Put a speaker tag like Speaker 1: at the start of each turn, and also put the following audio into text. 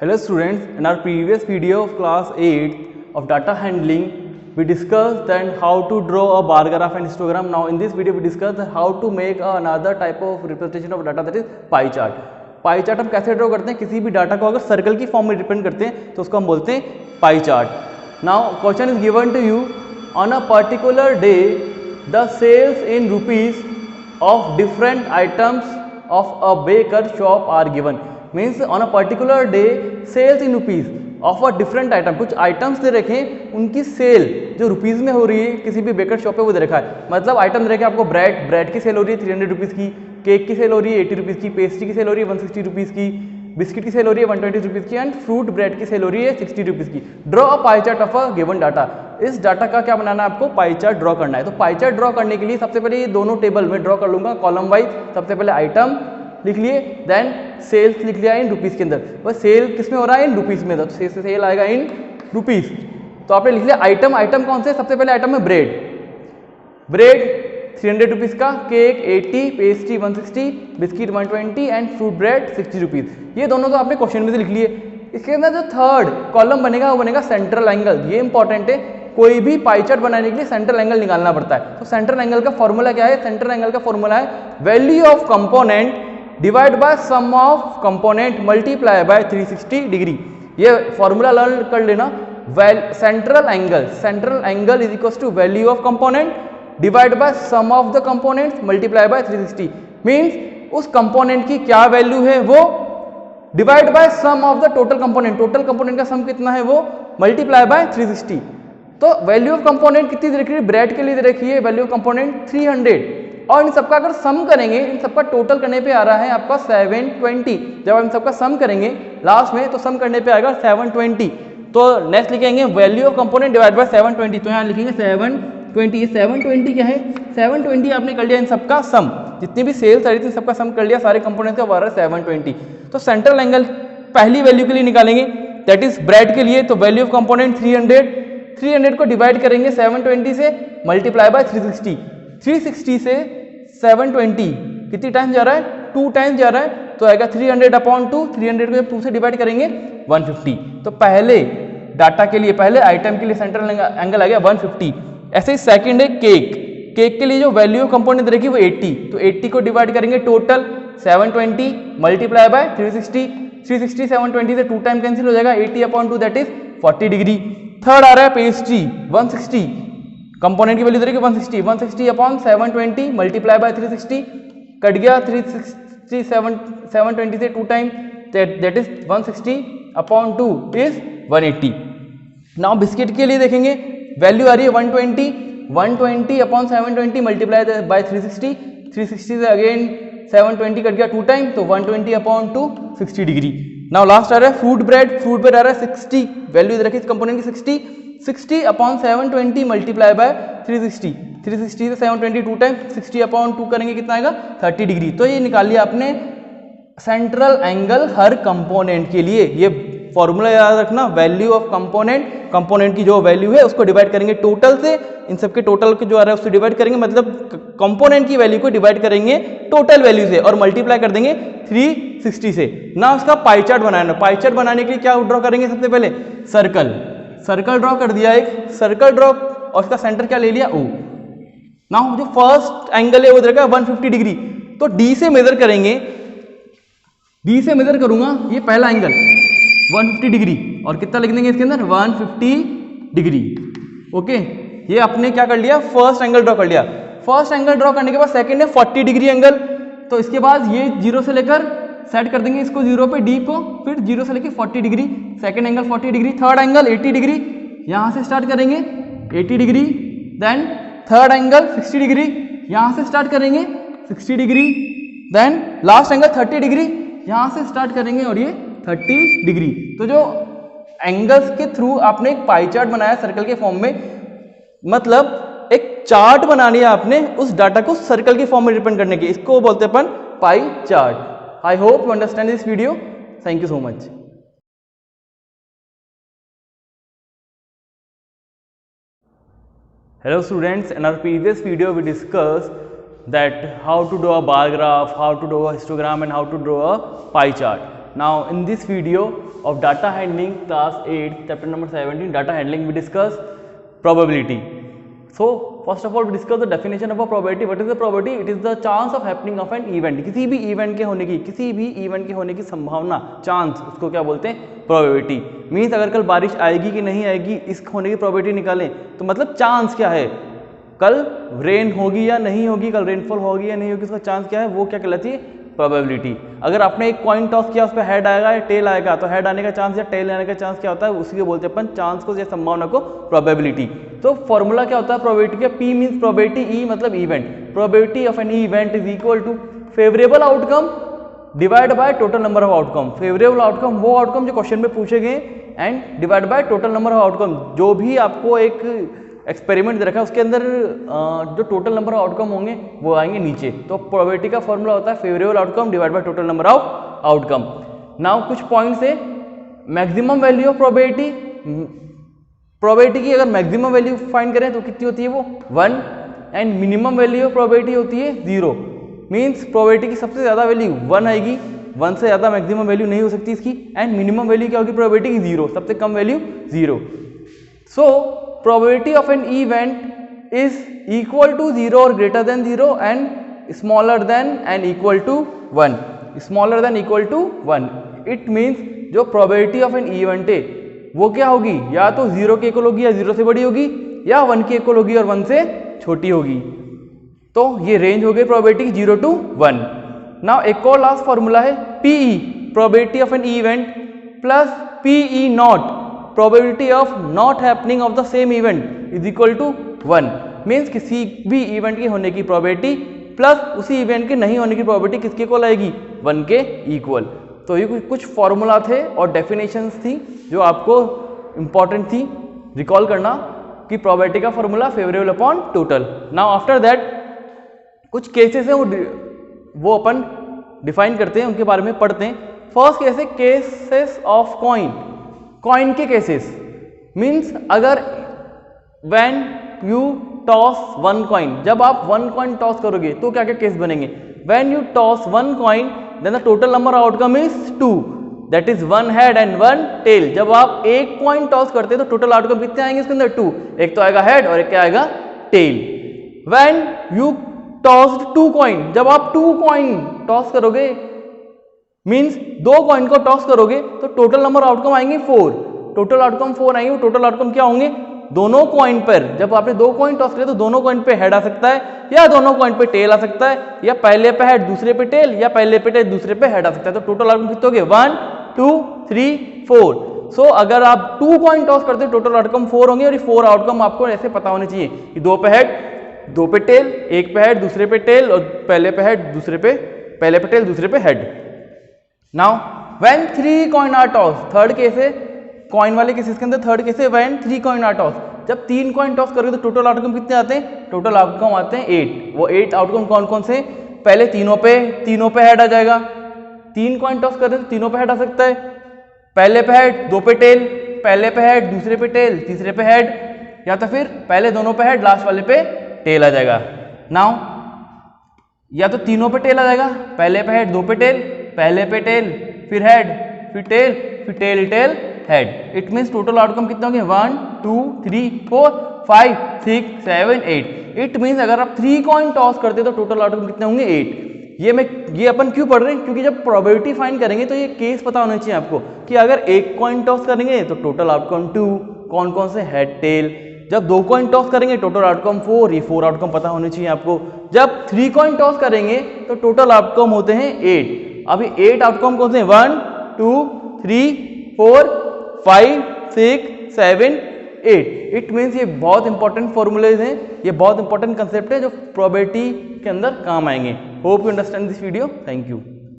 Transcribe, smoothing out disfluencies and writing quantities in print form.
Speaker 1: Hello students, in our previous video of class 8 of data handling, we discussed then how to draw a bar graph and histogram. Now in this video we discussed how to make another type of representation of data, that is pie chart. Pie chart हम कैसे draw करते हैं? किसी भी data को अगर circle की form में रिप्रेजेंट करते हैं तो उसको हम बोलते हैं pie chart. Now question is given to you, on a particular day the sales in rupees of different items of a baker shop are given. Means on a particular day sales in rupees of a different item, कुछ items दे रखे हैं, उनकी cell जो rupees में हो रही है किसी भी बेकर शॉप पे वो दे रखा है. मतलब आइटम दे रखे आपको ब्रेड की सेल हो रही है 300 रुपीज़ की, केक की सेल हो रही है 80 रुपीज़ की, पेस्ट्री की सेल हो रही है 160 रुपीज़ की, बिस्किट की सेल हो रही है 120 रुपीज़ की एंड फ्रूट ब्रेड की सेल हो रही है 60 रुपीज़ की. Draw a pie chart of a given data. इस डाटा का क्या बनाना है आपको? पाई चार्ट ड्रॉ करना है. तो पाई चार्ट ड्रॉ करने के लिए सबसे पहले ये दोनों टेबल में ड्रॉ कर लूंगा कॉलम वाइज. सबसे पहले आइटम लिख लिए, देन सेल्स लिख लिया इन रुपीज़ के अंदर. बस सेल किस में हो रहा है? इन रुपीज़ में. तो सेल आएगा इन रुपीज़. तो आपने लिख लिया आइटम. आइटम कौन से? सबसे पहले आइटम है ब्रेड 300 रुपीज़ का, cake 80, pastry 160, biscuit 120 and fruit bread 60 rupees. ये दोनों तो आपने क्वेश्चन में से लिख लिए. इसके अंदर जो थर्ड कॉलम बनेगा वो बनेगा सेंट्रल एंगल. ये इंपॉर्टेंट है, कोई भी पाई चार्ट बनाने के लिए सेंट्रल एंगल निकालना पड़ता है. तो सेंट्रल एंगल का फॉर्मूला क्या है? सेंट्रल एंगल का फॉर्मूला है value of component divide by sum of component multiply by 360 degree. ये फॉर्मूला लर्न कर लेना. Central angle is equal to value of component divide by sum of the components multiply by 360. Means उस component की क्या value है वो divide by sum of the total component का sum कितना है वो मल्टीप्लाई बाय 360. तो वैल्यू ऑफ कंपोनेंट कितनी दे रखी है? ब्रेड के लिए दे रखी है वैल्यू ऑफ कंपोनेंट 300. और इन सबका अगर सम करेंगे, इन सबका टोटल करने पे आ रहा है आपका 720. जब हम सबका सम करेंगे लास्ट में तो सम करने पे आएगा 720. तो नेक्स्ट लिखेंगे value of component divide bye 720. तो यहाँ लिखेंगे 720. ये 720 क्या है? 720 आपने कर लिया इन सबका सम. जितनी भी सेल्स आ रही थी सबका सम कर लिया, सारे कंपोनेंट का आ रहा है 720. तो सेंट्रल एंगल पहली वैल्यू के लिए निकालेंगे, दैट इज ब्रेड के लिए. तो वैल्यू ऑफ कंपोनेंट 300 को डिवाइड करेंगे 720 से मल्टीप्लाई बाय 360. 360 से 720 कितनी टाइम जा रहा है? 2 टाइम्स जा रहा है. तो आएगा 300/2. 300 को जब 2 से डिवाइड करेंगे 150. तो पहले डाटा के लिए, पहले आइटम के लिए सेंट्रल एंगल आ गया 150. ऐसे ही सेकंड है केक के लिए जो वैल्यू ऑफ कंपोनेंट देखिए वो 80. तो 80 को डिवाइड करेंगे टोटल 720 मल्टीप्लाई बाय 360. 360 720 से 2 टाइम कैंसिल हो जाएगा. 80/2 दैट इज 40 डिग्री. थर्ड आ रहा है पेस्ट्री 160. कंपोनेंट की वैल्यू दे रही है 160. 160/720 मल्टीप्लाई बाय 360. कट गया 360 720 से 2 time, that is 160/2 is 180. Now biscuit के लिए देखेंगे वैल्यू आ रही है 120. 120/720 मल्टीप्लाई बाय 360. 360 से अगेन 720 कट गया 2 टाइम, तो 120/2 60 डिग्री. नाउ लास्ट आ रहा है फ्रूट ब्रेड आ रहा है 60. वैल्यू दे रखी है इस कंपोनेंट की 60. 60/720 मल्टीप्लाई बाय 360. 360 से 720 2 टाइम, 60/2 करेंगे कितना आएगा? 30 डिग्री. तो ये निकाल लिया आपने सेंट्रल एंगल हर कंपोनेंट के लिए. ये फॉर्मूला याद रखना, वैल्यू ऑफ कंपोनेंट की जो वैल्यू है उसको डिवाइड करेंगे टोटल से. इन सबके टोटल के जो आ रहा है उससे डिवाइड करेंगे, मतलब कंपोनेंट की वैल्यू को डिवाइड करेंगे टोटल वैल्यू से और मल्टीप्लाई कर देंगे 360 से. ना उसका पाई चार्ट बनाना. पाई चार्ट बनाने के लिए क्या ड्रॉ करेंगे? सबसे पहले सर्कल ड्रॉ कर दिया. एक सर्कल ड्रॉ और उसका सेंटर क्या ले लिया? O. ना जो फर्स्ट एंगल है वो देगा 150 डिग्री. तो D से मेजर करेंगे. D से मेजर करूंगा ये पहला एंगल 150 डिग्री और कितना लिख देंगे इसके अंदर? 150 डिग्री. ओके, ये आपने क्या कर लिया? फर्स्ट एंगल ड्रॉ कर लिया. फर्स्ट एंगल ड्रॉ करने के बाद सेकंड है 40 डिग्री एंगल. तो इसके बाद ये 0 से लेकर सेट कर देंगे इसको 0 पे, D को, फिर 0 से लेकर 40 degree. Second angle 40 degree. Third angle 80 degree. यहां से स्टार्ट करेंगे 80 degree. Then third angle 60 degree. यहां से स्टार्ट करेंगे 60 degree. Then last angle 30 degree. यहां से स्टार्ट करेंगे और ये 30 डिग्री. तो जो एंगल्स के थ्रू आपने एक पाई चार्ट बनाया सर्कल के फॉर्म में, मतलब एक चार्ट बना लिया आपने उस डाटा को सर्कल के फॉर्म में रिप्रेजेंट करने की. इसको बोलते हैं अपन pie chart. I hope you understand this video. Thank you so much. Hello students, in our previous video we discussed that how to draw a bar graph, how to draw a histogram and how to draw a pie chart. Now in this video of data handling class 8 chapter number 17 data handling we discuss probability. So first of all we discuss the definition of a probability. What is the probability? It is the chance of happening of an event. किसी भी event के होने की संभावना, chance, उसको क्या बोलते हैं? probability. मीन्स अगर कल बारिश आएगी कि नहीं आएगी इस होने की probability निकालें तो मतलब चांस क्या है, कल रेन होगी या नहीं होगी, कल रेनफॉल होगी या नहीं होगी, उसका चांस क्या है, वो क्या कहलाती है? प्रोबेबिलिटी. अगर आपने एक कॉइन टॉस किया उस पर हेड आएगा या टेल आएगा तो हेड आने का चांस या टेल आने का चांस क्या होता है, उसी को बोलते हैं अपन चांस को या संभावना को प्रोबेबिलिटी. तो फॉर्मूला क्या होता है प्रोबेबिलिटी का? पी मीन्स प्रोबेबिलिटी, ई मतलब event. Probability of an event is equal to favourable outcome divide by total number of outcome. Favourable outcome वो आउटकम जो क्वेश्चन में पूछे गए and divide by total number of outcome. जो भी आपको एक एक्सपेरिमेंट दे रखा है उसके अंदर जो टोटल नंबर ऑफ आउटकम होंगे वो आएंगे नीचे. तो प्रोबेबिलिटी का फॉर्मूला होता है favourable outcome divide by total number of outcome. Now कुछ पॉइंट्स है. Maximum value of probability. Probability की अगर मैक्सिमम वैल्यू फाइंड करें तो कितनी होती है वो 1 and minimum value of probability होती है 0. मीन्स प्रोबेबिलिटी की सबसे ज़्यादा वैल्यू 1 आएगी, 1 से ज़्यादा मैक्सिमम वैल्यू नहीं हो सकती इसकी. एंड मिनिमम वैल्यू क्या होगी प्रोबेबिलिटी की? 0, सबसे कम value 0. So probability of an event is equal to 0 or greater than 0 and smaller than and equal to 1. Smaller than equal to 1. It means जो probability of an event है वो क्या होगी, या तो 0 के इक्वल होगी या 0 से बड़ी होगी या 1 के इक्वल होगी और 1 से छोटी होगी. तो ये रेंज हो गई probability 0 to 1. Now एक और लास्ट फॉर्मूला है PE, probability of an event plus PE not, probability of not happening of the same event is equal to 1. Means किसी भी इवेंट के होने की प्रोबेबिलिटी प्लस उसी इवेंट के नहीं होने की प्रोबेबिलिटी किसके इक्वल आएगी? 1 के इक्वल. तो ये कुछ फॉर्मूला थे और डेफिनेशंस थी जो आपको इंपॉर्टेंट थी रिकॉल करना कि प्रोबेबिलिटी का formula favourable upon total. Now after that कुछ केसेस हैं वो अपन डिफाइन करते हैं, उनके बारे में पढ़ते हैं. फर्स्ट केस है केसेस ऑफ कॉइन के केसेस. मीन्स अगर व्हेन यू टॉस 1 कॉइन, जब आप 1 कॉइन टॉस करोगे तो क्या क्या केस बनेंगे? When you toss 1 coin then the total number of outcome is 2, that is 1 head and 1 tail. जब आप एक कॉइन टॉस करते हैं तो टोटल आउटकम कितने आएंगे इसके अंदर? 2. एक तो आएगा हेड और एक क्या आएगा? Tail. When you tossed 2 coin, जब आप 2 कॉइन टॉस करोगे मीन्स 2 कॉइन को टॉस करोगे तो टोटल नंबर आउटकम आएंगे 4. टोटल आउटकम 4 आएंगे. टोटल आउटकम क्या होंगे? दोनों कॉइन पर, जब आपने 2 कॉइन टॉस करे तो दोनों कॉइन पे हेड आ सकता है या दोनों कॉइन पे टेल आ सकता है या पहले पे हेड दूसरे पे टेल या पहले पे टेल दूसरे पे हेड आ सकता है. तो टोटल आउटकम कितने हो गए? 1 2 3 4. सो अगर आप 2 कॉइन टॉस करते हो टोटल आउटकम 4 होंगे और ये 4 आउटकम आपको ऐसे पता होने चाहिए कि 2 पे हेड 2 पे टेल, एक पे हेड दूसरे पे टेल और पहले पे हेड दूसरे पे पहले पे टेल दूसरे पे head. Now when 3 coin are toss, third case है कॉइन वाले केसेस के अंदर. थर्ड केस है व्हेन 3 कॉइन आर टॉस. जब 3 कॉइन टॉस करोगे तो टोटल आउटकम कितने आते हैं? टोटल आउटकम आते हैं 8. वो 8 आउटकम कौन कौन से? पहले तीनों पे हेड आ जाएगा. 3 कॉइन टॉस करते हैं तो तीनों पे हेड आ सकता है. पहले पे हेड 2 पे टेल, पहले पे हेड दूसरे पे टेल तीसरे पे हेड, या तो फिर पहले दोनों पे हेड लास्ट वाले पे टेल आ जाएगा. नाउ या तो तीनों पे टेल आ जाएगा, पहले पे हेड 2 पे टेल, पहले पे टेल फिर हेड फिर tail tail head. It means total outcome कितने होंगे? 1 2 3 4 5 6 7 8. इट मीन्स अगर आप 3 कॉइन टॉस करते तो टोटल आउटकम कितने होंगे? 8. ये अपन क्यों पढ़ रहे हैं? क्योंकि जब प्रोबेबिलिटी फाइंड करेंगे तो ये केस पता होना चाहिए आपको कि अगर एक कॉइन टॉस करेंगे तो टोटल आउटकम 2, कौन कौन से? Head tail. जब 2 कॉइन टॉस करेंगे टोटल आउटकम 4, ये 4 आउटकम पता होने चाहिए आपको. जब 3 कॉइन टॉस करेंगे तो टोटल आउटकम होते हैं 8. अभी 8 आउटकम कौन से? 1 2 3 4 5 6 7 8. इट मीन्स ये बहुत इंपॉर्टेंट फॉर्मूलेज हैं, ये बहुत इंपॉर्टेंट कंसेप्ट है जो प्रोबेबिलिटी के अंदर काम आएंगे. Hope you understand this video. Thank you.